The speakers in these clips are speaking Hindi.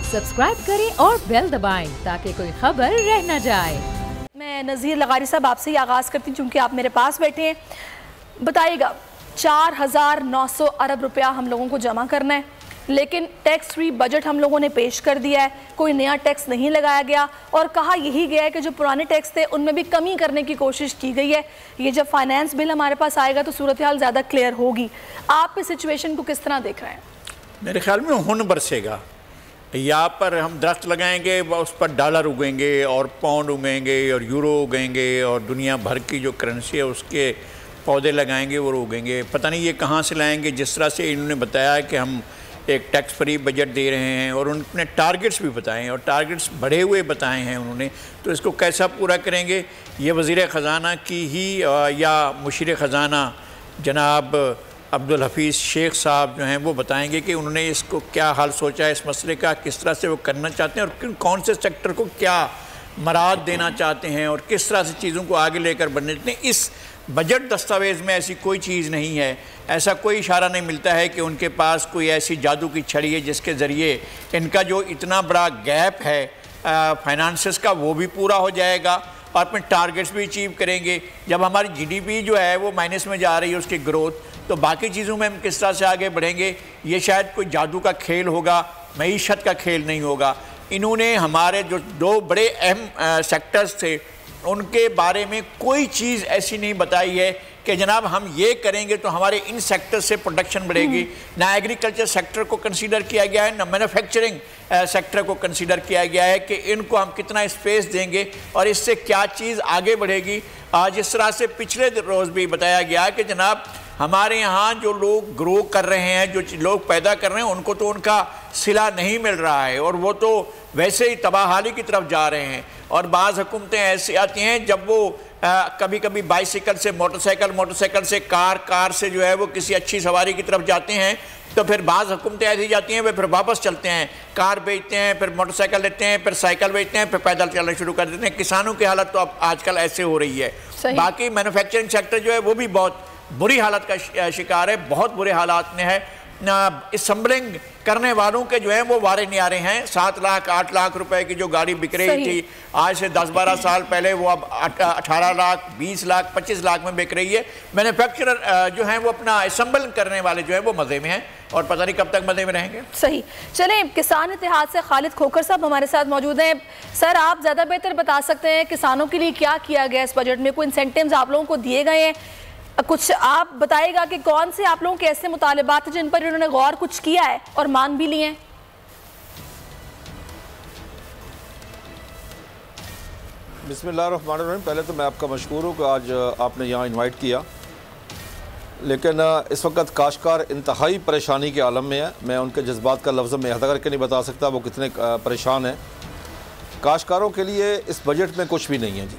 सब्सक्राइब करें और बेल दबाएं ताकि कोई खबर रह न जाए। मैं नज़ीर लगारी साहब आपसे ही आगाज़ करती हूँ क्योंकि आप मेरे पास बैठे हैं। बताइएगा, 4,900 अरब रुपया हम लोगों को जमा करना है, लेकिन टैक्स फ्री बजट हम लोगों ने पेश कर दिया है, कोई नया टैक्स नहीं लगाया गया और कहा यही गया है कि जो पुराने टैक्स थे उनमें भी कमी करने की कोशिश की गई है। ये जब फाइनेंस बिल हमारे पास आएगा तो सूरत हाल ज़्यादा क्लियर होगी। आप इस सिचुएशन को किस तरह देख रहे हैं? मेरे ख्याल में हुन बरसेगा। यहाँ पर हम दरख्त लगाएंगे, उस पर डॉलर उगेंगे और पाउंड उगेंगे और यूरो उगेंगे और दुनिया भर की जो करेंसी है उसके पौधे लगाएंगे और उगेंगे। पता नहीं ये कहाँ से लाएंगे। जिस तरह से इन्होंने बताया कि हम एक टैक्स फ्री बजट दे रहे हैं और उन्होंने टारगेट्स भी बताए हैं और टारगेट्स बढ़े हुए बताए हैं उन्होंने, तो इसको कैसा पूरा करेंगे? ये वज़ीर ख़जाना की ही या मुशीर ख़जाना जनाब अब्दुल हफीज़ शेख साहब जो हैं वो बताएंगे कि उन्होंने इसको क्या हाल सोचा है इस मसले का, किस तरह से वो करना चाहते हैं और कौन से सेक्टर को क्या मराद देना चाहते हैं और किस तरह से चीज़ों को आगे लेकर बढ़ने देते हैं। इस बजट दस्तावेज़ में ऐसी कोई चीज़ नहीं है, ऐसा कोई इशारा नहीं मिलता है कि उनके पास कोई ऐसी जादू की छड़ी है जिसके ज़रिए इनका जो इतना बड़ा गैप है फाइनेंसेस का वो भी पूरा हो जाएगा और अपने टारगेट्स भी अचीव करेंगे। जब हमारी जीडीपी जो है वो माइनस में जा रही है उसकी ग्रोथ, तो बाकी चीज़ों में हम किस तरह से आगे बढ़ेंगे? ये शायद कोई जादू का खेल होगा, मईशत का खेल नहीं होगा। इन्होंने हमारे जो दो बड़े अहम सेक्टर्स थे उनके बारे में कोई चीज़ ऐसी नहीं बताई है कि जनाब हम ये करेंगे तो हमारे इन सेक्टर से प्रोडक्शन बढ़ेगी। ना एग्रीकल्चर सेक्टर को कंसीडर किया गया है, ना मैन्युफैक्चरिंग सेक्टर को कंसीडर किया गया है कि इनको हम कितना स्पेस देंगे और इससे क्या चीज़ आगे बढ़ेगी। आज इस तरह से पिछले रोज़ भी बताया गया कि जनाब हमारे यहाँ जो लोग ग्रो कर रहे हैं, जो लोग पैदा कर रहे हैं, उनको तो उनका सिला नहीं मिल रहा है और वो तो वैसे ही तबाहाली की तरफ जा रहे हैं। और बाज़ हुकूमतें ऐसी आती हैं जब वो कभी कभी बाइसिकल से मोटरसाइकिल, मोटरसाइकिल से कार, कार से जो है वो किसी अच्छी सवारी की तरफ जाते हैं, तो फिर बाज़ हुकूमतें ऐसी जाती हैं वे फिर वापस चलते हैं, कार बेचते हैं, फिर मोटरसाइकिल लेते हैं, फिर साइकिल बेचते हैं, फिर पैदल चलना शुरू कर देते हैं। किसानों की हालत तो अब आजकल ऐसे हो रही है। बाकी मैन्युफैक्चरिंग सेक्टर जो है वो भी बहुत बुरी हालत का शिकार है, बहुत बुरे हालात में है। असम्बलिंग करने वालों के जो है वो वारे न्यारे हैं। 7 लाख 8 लाख रुपए की जो गाड़ी बिक रही थी आज से 10-12 साल पहले, वो अब 18 लाख 20 लाख 25 लाख में बिक रही है। मैन्युफैक्चरर जो हैं वो अपना असम्बल करने वाले जो है वो मज़े में हैं और पता नहीं कब तक मज़े में रहेंगे। सही। चलें, किसान इत्तेहाद से खालिद खोखर साहब हमारे साथ मौजूद हैं। सर, आप ज़्यादा बेहतर बता सकते हैं किसानों के लिए क्या किया गया इस बजट में? कोई इंसेंटिव्स आप लोगों को दिए गए हैं? कुछ आप बताइएगा कि कौन से आप लोगों के ऐसे मुतालिबात हैं जिन पर इन्होंने गौर कुछ किया है और मान भी लिए हैं? बिस्मिल्लाहिर्रहमानिर्रहीम। पहले तो मैं आपका मशकूर हूँ कि आज आपने यहाँ इनवाइट किया, लेकिन इस वक्त काश्तकार इंतहाई परेशानी के आलम में है। मैं उनके जज्बात का लफ्ज़ में अदा करके नहीं बता सकता वो कितने परेशान हैं। काश्तकारों के लिए इस बजट में कुछ भी नहीं है जी।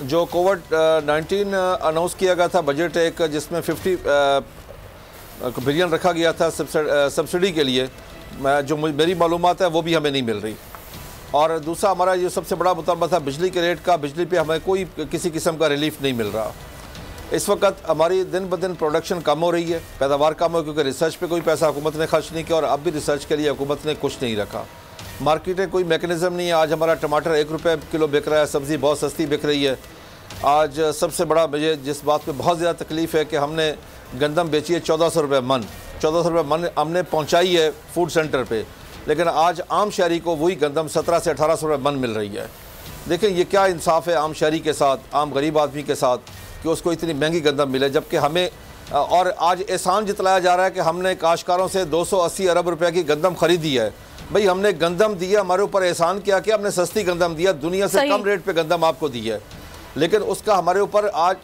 जो कोविड-19 अनाउंस किया गया था बजट, एक जिसमें 50 बिलियन रखा गया था सब्सिडी के लिए, जो मेरी मालूमात है वो भी हमें नहीं मिल रही। और दूसरा हमारा जो सबसे बड़ा मुतालबा था बिजली के रेट का, बिजली पे हमें कोई किसी किस्म का रिलीफ नहीं मिल रहा। इस वक्त हमारी दिन ब दिन प्रोडक्शन कम हो रही है, पैदावार कम हो, क्योंकि रिसर्च पे कोई पैसा हुकूमत ने खर्च नहीं किया और अब भी रिसर्च के लिए हुकूमत ने कुछ नहीं रखा। मार्केट में कोई मैकेनिज़्म नहीं है। आज हमारा टमाटर 1 रुपये किलो बिक रहा है, सब्ज़ी बहुत सस्ती बिक रही है। आज सबसे बड़ा मुझे जिस बात पे बहुत ज़्यादा तकलीफ़ है कि हमने गंदम बेची है 1400 रुपये मन, 1400 रुपये मन हमने पहुँचाई है फूड सेंटर पे, लेकिन आज आम शहरी को वही गंदम 1700 से 1800 रुपये मन मिल रही है। देखें ये क्या इंसाफ है आम शहरी के साथ, आम गरीब आदमी के साथ, कि उसको इतनी महंगी गंदम मिले, जबकि हमें और आज एहसान जतलाया जा रहा है कि हमने काश्तकारों से 280 अरब रुपये की गंदम ख़रीदी है। भाई हमने गंदम दिया, हमारे ऊपर एहसान किया कि हमने सस्ती गंदम दिया, दुनिया से कम रेट पे गंदम आपको दी है, लेकिन उसका हमारे ऊपर आज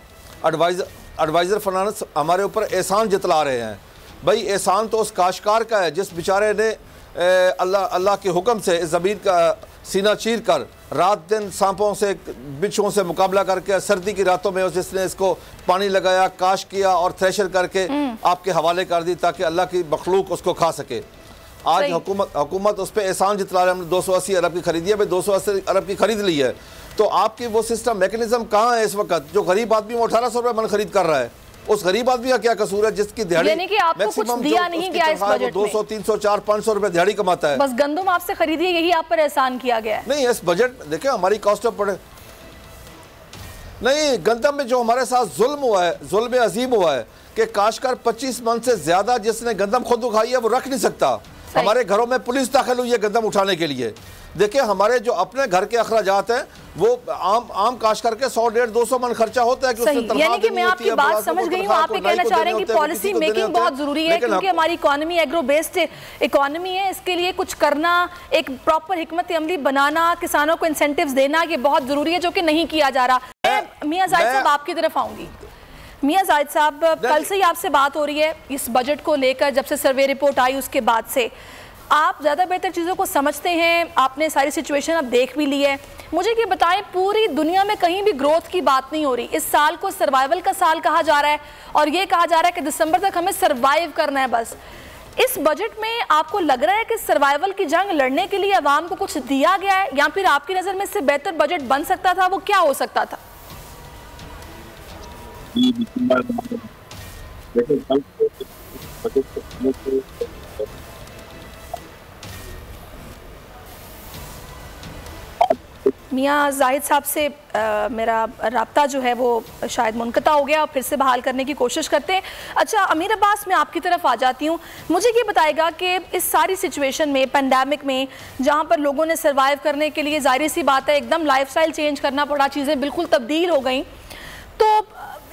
एडवाइज़र फाइनेंस हमारे ऊपर एहसान जतला रहे हैं। भाई एहसान तो उस काश्तकार का है जिस बेचारे ने अल्लाह के हुक्म से इस ज़मीन का सीना चीर कर रात दिन सांपों से, बिच्छुओं से मुकाबला करके सर्दी की रातों में जिसने इसको पानी लगाया, काश किया और थ्रेशर करके आपके हवाले कर दी ताकि अल्लाह की मखलूक उसको खा सके। आज हुकूमत उस पर एहसान जितला रहे, हमने 280 अरब की खरीदी है। भाई 280 अरब की खरीद ली है तो आपकी वो सिस्टम मैकेनिज्म कहाँ है इस वक्त? जो गरीब आदमी वो 1800 रुपये मन खरीद कर रहा है, उस गरीब आदमी का क्या कसूर है जिसकी दिहाड़ी यानी कि आपको कुछ दिया नहीं गया इस बजट में? 200, 300, 400, 500 रुपए दिहाड़ी कमाता है। बस गंदम आपसे खरीदिए, यही आप पर एहसान किया गया है? नहीं, इस बजट देखें हमारी कॉस्ट ऑफ पड़े नहीं, गंदम में जो हमारे साथ जुल्म हुआ है, जुल्म अजीम हुआ है कि काश्तकार 25 मन से ज्यादा जिसने गंदम खुद उठाई है वो रख नहीं सकता। हमारे घरों में पुलिस दाखिल हुई है गंदम उठाने के लिए। देखिए हमारे जो अपने घर के अखराजात हैं वो आम काश्तकार के 100, 150, 200 मन खर्चा होता है कि उससे तनख्वाह यानी कि मैं आपकी बात समझ गई हूँ। आप ये कहना चाह रहे हैं कि पॉलिसी मेकिंग बहुत जरूरी है, क्योंकि हमारी इकोनॉमी एग्रो बेस्ड इकोनॉमी है। इसके लिए कुछ करना, एक प्रॉपर हिकमत अमली बनाना, किसानों को इंसेंटिव्स देना, ये बहुत जरूरी है, जो कि नहीं किया जा रहा। मियां जाहिद साहब आपकी तरफ आऊंगी। मियां जाहिद साहब, कल से ही आपसे बात हो रही है इस बजट को लेकर, जब से सर्वे रिपोर्ट आई उसके बाद से आप ज़्यादा बेहतर चीज़ों को समझते हैं, आपने सारी सिचुएशन अब देख भी ली है। मुझे ये बताएं, पूरी दुनिया में कहीं भी ग्रोथ की बात नहीं हो रही। इस साल को सर्वाइवल का साल कहा जा रहा है और ये कहा जा रहा है कि दिसंबर तक हमें सर्वाइव करना है बस। इस बजट में आपको लग रहा है कि सर्वाइवल की जंग लड़ने के लिए अवाम को कुछ दिया गया है, या फिर आपकी नज़र में इससे बेहतर बजट बन सकता था? वो क्या हो सकता था? मियां जाहिद साहब से मेरा राब्ता जो है वो शायद मुनक़ता हो गया, और फिर से बहाल करने की कोशिश करते हैं। अच्छा अमीर अब्बास, मैं आपकी तरफ आ जाती हूँ। मुझे ये बताएगा कि इस सारी सिचुएशन में, पैंडेमिक में, जहाँ पर लोगों ने सर्वाइव करने के लिए जाहिर सी बात है एकदम लाइफस्टाइल चेंज करना पड़ा, चीज़ें बिल्कुल तब्दील हो गई, तो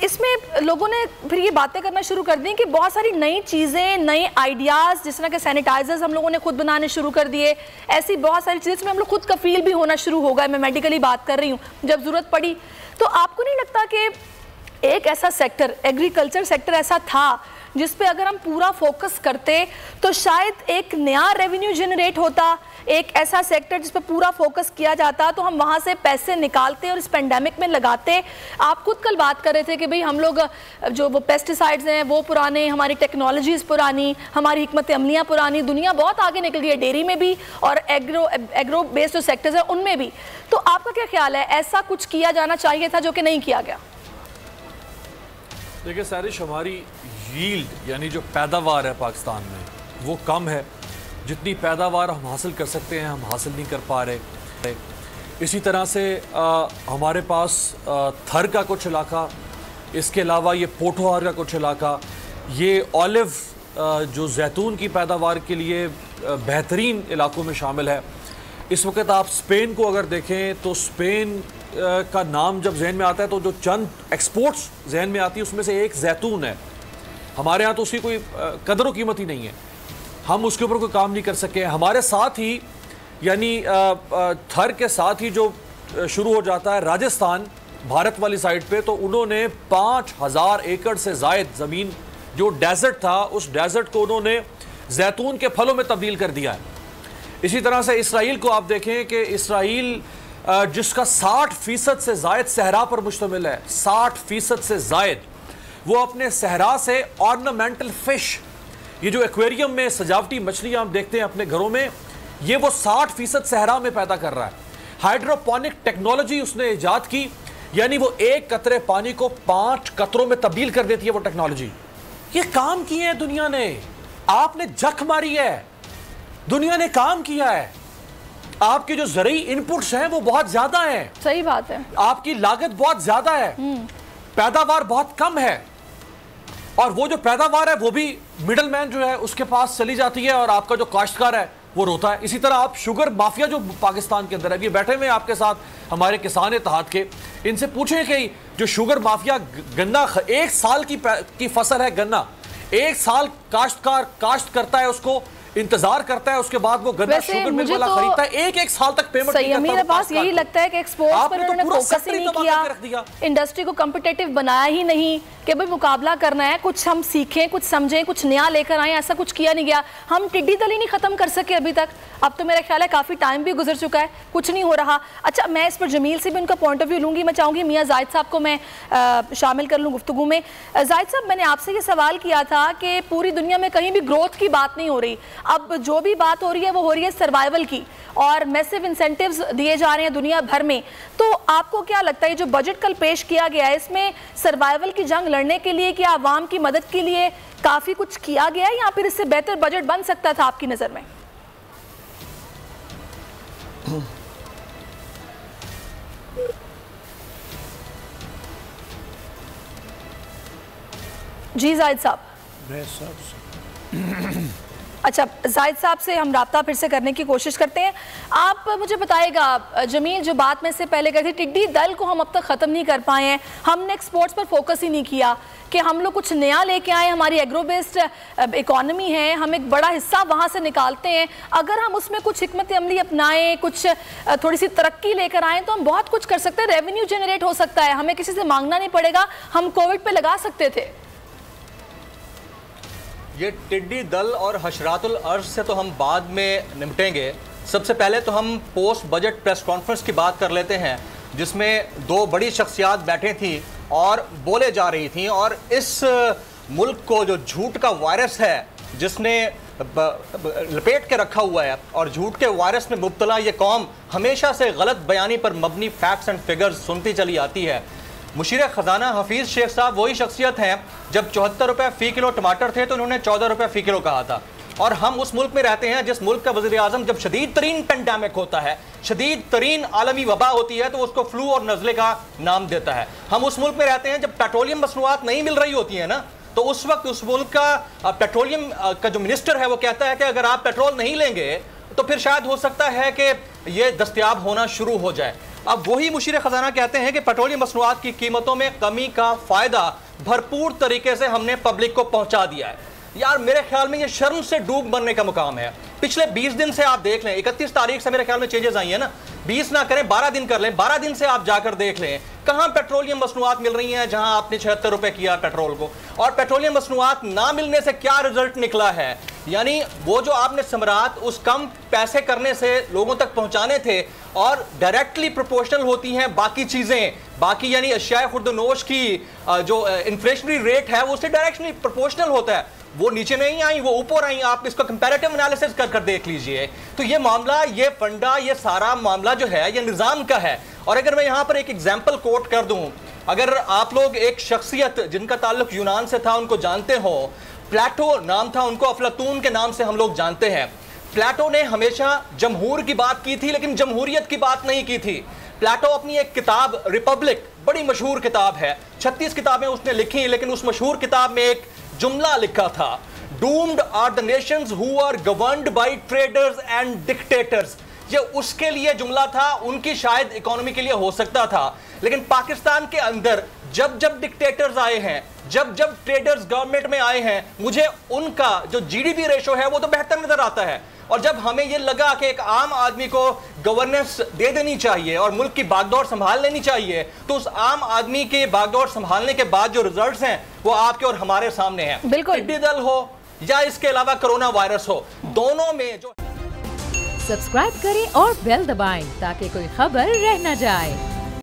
इसमें लोगों ने फिर ये बातें करना शुरू कर दी कि बहुत सारी नई चीज़ें, नए आइडियाज़, जिस तरह के सैनिटाइजर्स हम लोगों ने खुद बनाने शुरू कर दिए, ऐसी बहुत सारी चीज़ें जिसमें हम लोग खुद कफील भी होना शुरू हो गए। मैं मेडिकली बात कर रही हूँ, जब ज़रूरत पड़ी। तो आपको नहीं लगता कि एक ऐसा सेक्टर, एग्रीकल्चर सेक्टर ऐसा था जिस पे अगर हम पूरा फोकस करते तो शायद एक नया रेवेन्यू जनरेट होता, एक ऐसा सेक्टर जिस पे पूरा फोकस किया जाता, तो हम वहाँ से पैसे निकालते और इस पेंडेमिक में लगाते? आप खुद कल बात कर रहे थे कि भाई हम लोग जो वो पेस्टिसाइड्स हैं वो पुराने, हमारी टेक्नोलॉजीज़ पुरानी, हमारी हिकमत अमलियाँ पुरानी, दुनिया बहुत आगे निकल गई है, डेयरी में भी और एग्रो बेस्ड जो सेक्टर्स हैं उनमें भी। तो आपका क्या ख्याल है, ऐसा कुछ किया जाना चाहिए था जो कि नहीं किया गया? देखिए सारिश, हमारी यील्ड यानी जो पैदावार है पाकिस्तान में वो कम है। जितनी पैदावार हम हासिल कर सकते हैं हम हासिल नहीं कर पा रहे। इसी तरह से हमारे पास थर का कुछ इलाका, इसके अलावा ये पोठोहार का कुछ इलाका, ये ऑलिव जो जैतून की पैदावार के लिए बेहतरीन इलाकों में शामिल है। इस वक्त आप स्पेन को अगर देखें तो स्पेन का नाम जब जहन में आता है तो जो चंद एक्सपोर्ट्स जहन में आती है उसमें से एक जैतून है। हमारे यहाँ तो उसकी कोई कदर व कीमत ही नहीं है, हम उसके ऊपर कोई काम नहीं कर सके। हमारे साथ ही यानी थर के साथ ही जो शुरू हो जाता है राजस्थान भारत वाली साइड पे, तो उन्होंने 5000 एकड़ से ज़ायद ज़मीन जो डेजर्ट था उस डेजर्ट को उन्होंने जैतून के फलों में तब्दील कर दिया है। इसी तरह से इसराइल को आप देखें कि इसराइल जिसका 60% से ज़ायद सहरा पर मुश्तमिल है, 60% से ज़ायद, वो अपने सहरा से ऑर्नामेंटल फिश, ये जो एक्वेरियम में सजावटी मछलियाँ आप देखते हैं अपने घरों में, ये वो 60% सहरा में पैदा कर रहा है। हाइड्रोपोनिक टेक्नोलॉजी उसने ईजाद की, यानी वो एक कतरे पानी को 5 कतरों में तब्दील कर देती है वो टेक्नोलॉजी। ये काम किए हैं दुनिया ने, आपने जख मारी है, दुनिया ने काम किया है। आपके जो ज़रूरी इनपुट्स हैं वो बहुत ज्यादा हैं। सही बात है। आपकी लागत बहुत ज्यादा है, पैदावार बहुत कम है, और वो जो पैदावार है वो भी मिडल मैन जो है उसके पास चली जाती है और आपका जो काश्तकार है वो रोता है। इसी तरह आप शुगर माफिया जो पाकिस्तान के अंदर है, ये बैठे हुए आपके साथ हमारे किसान इत्तेहाद के, इनसे पूछें कि जो शुगर माफिया गन्ना, 1 साल की फसल है गन्ना, 1 साल काश्तकार काश्त करता है, उसको इंतजार करता है, उसके बाद वो गन्ना शुगर मिल वाला खरीदता है, एक साल तक पेमेंट नहीं करता। मेरे पास यही लगता है कि एक्सपोर्ट्स पर उन्होंने फोकस ही नहीं किया, इंडस्ट्री को कॉम्पिटिटिव बनाया ही नहीं कि भाई मुकाबला करना है, कुछ हम सीखें, कुछ समझें, कुछ नया लेकर आए, ऐसा कुछ किया नहीं गया। हम टिड्डी दल ही नहीं खत्म कर सके अभी तक। अब तो मेरा ख्याल है काफी टाइम भी गुजर चुका है, कुछ नहीं हो रहा। अच्छा, मैं इस पर जमील से भी उनका पॉइंट ऑफ व्यू लूंगी। मैं चाहूंगी मियां जाहिद साहब को मैं शामिल कर लूँ गुफ्तगू में। जाहिद साहब, मैंने आपसे ये सवाल किया था कि पूरी दुनिया में कहीं भी ग्रोथ की बात नहीं हो रही, अब जो भी बात हो रही है वो हो रही है सर्वाइवल की, और मैसिव इंसेंटिव्स दिए जा रहे हैं दुनिया भर में। तो आपको क्या लगता है जो बजट कल पेश किया गया है, इसमें सर्वाइवल की जंग लड़ने के लिए क्या आवाम की मदद के लिए काफ़ी कुछ किया गया है, या फिर इससे बेहतर बजट बन सकता था आपकी नज़र में? जी जाहिद साहब। अच्छा, जाहिद साहब से हम राब्ता फिर से करने की कोशिश करते हैं। आप मुझे बताइएगा जमील, जो बात में से पहले कही थी, टिड्डी दल को हम अब तक ख़त्म नहीं कर पाए हैं, हमने एक्सपोर्ट्स पर फोकस ही नहीं किया कि हम लोग कुछ नया लेके आए, हमारी एग्रो बेस्ड इकॉनमी है, हम एक बड़ा हिस्सा वहाँ से निकालते हैं, अगर हम उसमें कुछ हिकमत अमली अपनाएं, कुछ थोड़ी सी तरक्की लेकर आएँ तो हम बहुत कुछ कर सकते हैं, रेवेन्यू जनरेट हो सकता है, हमें किसी से मांगना नहीं पड़ेगा, हम कोविड पर लगा सकते थे। ये टिड्डी दल और हशरातुल अर्श से तो हम बाद में निपटेंगे। सबसे पहले तो हम पोस्ट बजट प्रेस कॉन्फ्रेंस की बात कर लेते हैं, जिसमें दो बड़ी शख्सियात बैठे थी और बोले जा रही थी, और इस मुल्क को जो झूठ का वायरस है जिसने लपेट के रखा हुआ है, और झूठ के वायरस में मुब्तला ये कौम हमेशा से गलत बयानी पर मबनी फैक्ट्स एंड फिगर्स सुनती चली आती है। मुशीर ख़जाना हफीज़ शेख साहब वही शख्सियत हैं, जब 74 रुपये फ़ी किलो टमाटर थे तो उन्होंने 14 रुपये फ़ी किलो कहा था। और हम उस मुल्क में रहते हैं जिस मुल्क का वज़ीर आज़म जब शदीद तरीन पेंडेमिक होता है, शदीद तरीन आलमी वबा होती है, तो उसको फ्लू और नज़ले का नाम देता है। हम उस मुल्क में रहते हैं जब पेट्रोलियम मसनूआत नहीं मिल रही होती है ना, तो उस वक्त उस मुल्क का पेट्रोलियम का जो मिनिस्टर है वो कहता है कि अगर आप पेट्रोल नहीं लेंगे तो फिर शायद हो सकता है कि ये दस्तयाब होना शुरू हो जाए। अब वही मुशीर ख़जाना कहते हैं कि पेट्रोलियम मसनूआत की कीमतों में कमी का फ़ायदा भरपूर तरीके से हमने पब्लिक को पहुंचा दिया है। यार मेरे ख्याल में ये शर्म से डूब मरने का मुकाम है। पिछले 20 दिन से आप देख लें, 31 तारीख से मेरे ख्याल में चेंजेस आई है ना, 20 ना करें 12 दिन कर लें, 12 दिन से आप जाकर देख लें कहां पेट्रोलियम मसनूआत मिल रही हैं जहां आपने 76 रुपए किया पेट्रोल को, और पेट्रोलियम मसनूआत ना मिलने से क्या रिजल्ट निकला है। यानी वो जो आपने समरात उस कम पैसे करने से लोगों तक पहुंचाने थे, और डायरेक्टली प्रोपोर्शनल होती हैं बाकी चीजें, बाकी यानी अशियाए खुर्दनोश की जो इन्फ्लेशनरी रेट है वो उससे डायरेक्टली प्रोपोर्शनल होता है, वो नीचे नहीं आई वो ऊपर आई। आप इसका कंपैरेटिव एनालिसिस कर देख लीजिए। तो ये मामला, ये फंडा, ये सारा मामला जो है ये निज़ाम का है। और अगर मैं यहाँ पर एक एग्जाम्पल कोट कर दूँ, अगर आप लोग एक शख्सियत जिनका ताल्लुक यूनान से था उनको जानते हो, प्लेटो नाम था, उनको अफलातून के नाम से हम लोग जानते हैं। प्लेटो ने हमेशा जमहूर की बात की थी लेकिन जमहूरियत की बात नहीं की थी। प्लेटो अपनी एक किताब रिपब्लिक, बड़ी मशहूर किताब है, 36 किताबें उसने लिखी, लेकिन उस मशहूर किताब में एक जुमला लिखा था, doomed are the nations who are governed by traders and dictators. ये उसके लिए जुमला था, उनकी शायद इकोनॉमी के लिए हो सकता था, लेकिन पाकिस्तान के अंदर जब जब डिक्टेटर्स आए हैं, जब जब ट्रेडर्स गवर्नमेंट में आए हैं, मुझे उनका जो जीडीपी रेशो है वो तो बेहतर नजर आता है। और जब हमें ये लगा कि एक आम आदमी को गवर्नेंस दे देनी चाहिए और मुल्क की बागडोर संभाल लेनी चाहिए, तो उस आम आदमी के बागडोर संभालने के बाद जो रिजल्ट्स हैं वो आपके और हमारे सामने हैं। बिल्कुल, टिड्डी दल हो या इसके अलावा कोरोना वायरस हो, दोनों में जो। सब्सक्राइब करें और बेल दबाएं ताकि कोई खबर रह न जाए।